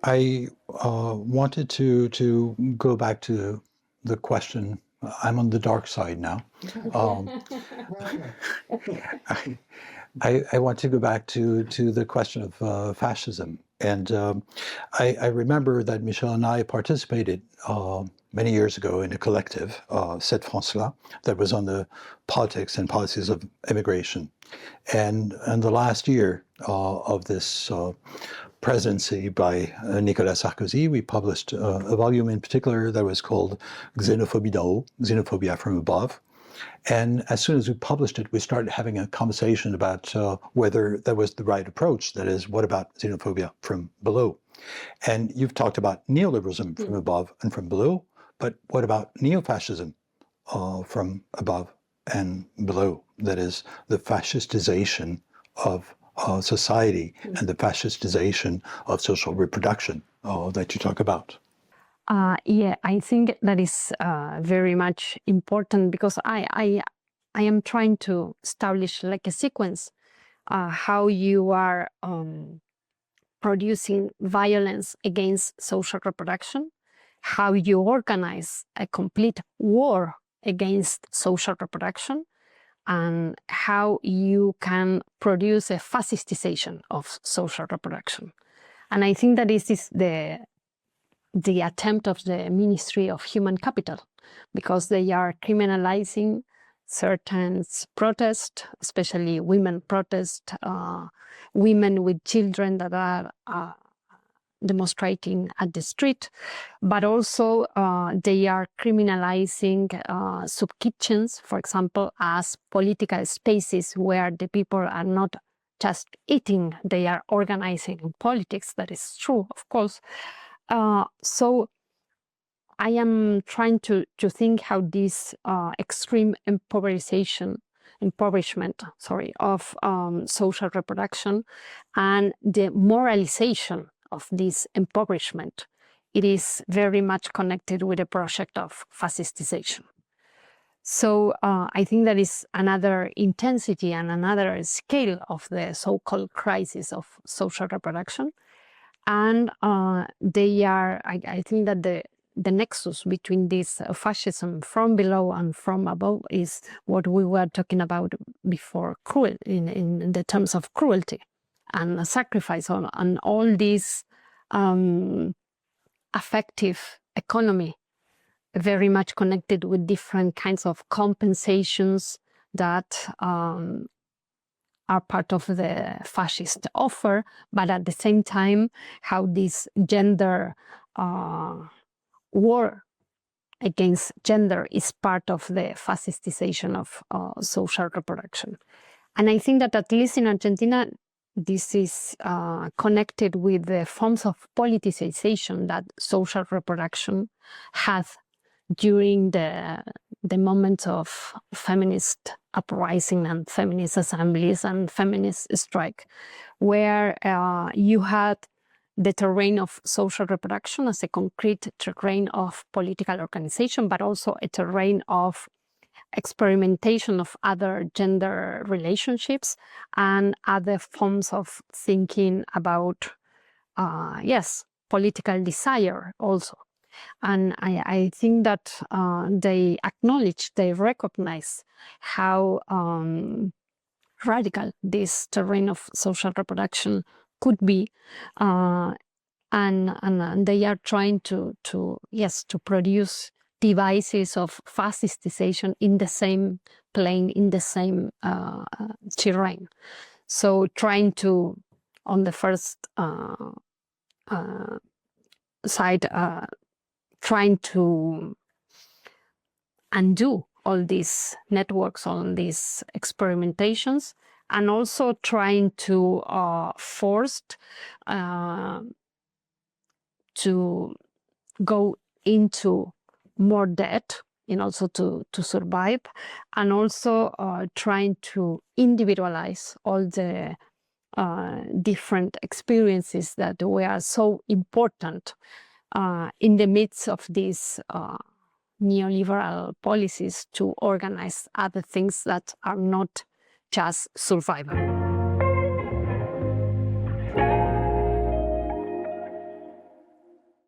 I wanted to go back to the question. I'm on the dark side now. I want to go back to the question of fascism. And I remember that Michel and I participated many years ago in a collective, Cette France-là, that was on the politics and policies of immigration. And in the last year of this presidency by Nicolas Sarkozy, we published a volume in particular that was called Xénophobie d'en haut, Xenophobia from Above. And as soon as we published it, we started having a conversation about whether that was the right approach. That is, what about xenophobia from below? And you've talked about neoliberalism from above and from below, but what about neofascism from above and below? That is, the fascistization of society and the fascistization of social reproduction that you talk about. Yeah, I think that is very much important because I am trying to establish like a sequence how you are producing violence against social reproduction, how you organize a complete war against social reproduction, and how you can produce a fascistization of social reproduction. And I think that this is the attempt of the Ministry of Human Capital, because they are criminalizing certain protests, especially women protest, women with children that are demonstrating at the street, but also they are criminalizing soup kitchens, for example, as political spaces where the people are not just eating, they are organizing in politics. That is true, of course. So I am trying to think how this extreme impoverishment of social reproduction and the moralization of this impoverishment, it is very much connected with the project of fascistization. So I think that is another intensity and another scale of the so-called crisis of social reproduction. And they are, I think that the nexus between this fascism from below and from above is what we were talking about before, cruel, in the terms of cruelty and sacrifice on all this affective economy, very much connected with different kinds of compensations that are part of the fascist offer, but at the same time, how this gender war against gender is part of the fascistization of social reproduction. And I think that at least in Argentina, this is connected with the forms of politicization that social reproduction had during the moments of feminist uprising and feminist assemblies and feminist strike, where you had the terrain of social reproduction as a concrete terrain of political organization, but also a terrain of experimentation of other gender relationships and other forms of thinking about, yes, political desire also. And I think that they acknowledge, they recognize how radical this terrain of social reproduction could be, and they are trying to produce devices of fascistization in the same plane, in the same terrain. So trying to, on the first side, trying to undo all these networks, all these experimentations, and also trying to force to go into more debt in also to survive, and also trying to individualize all the different experiences that were so important in the midst of these neoliberal policies to organize other things that are not just survival.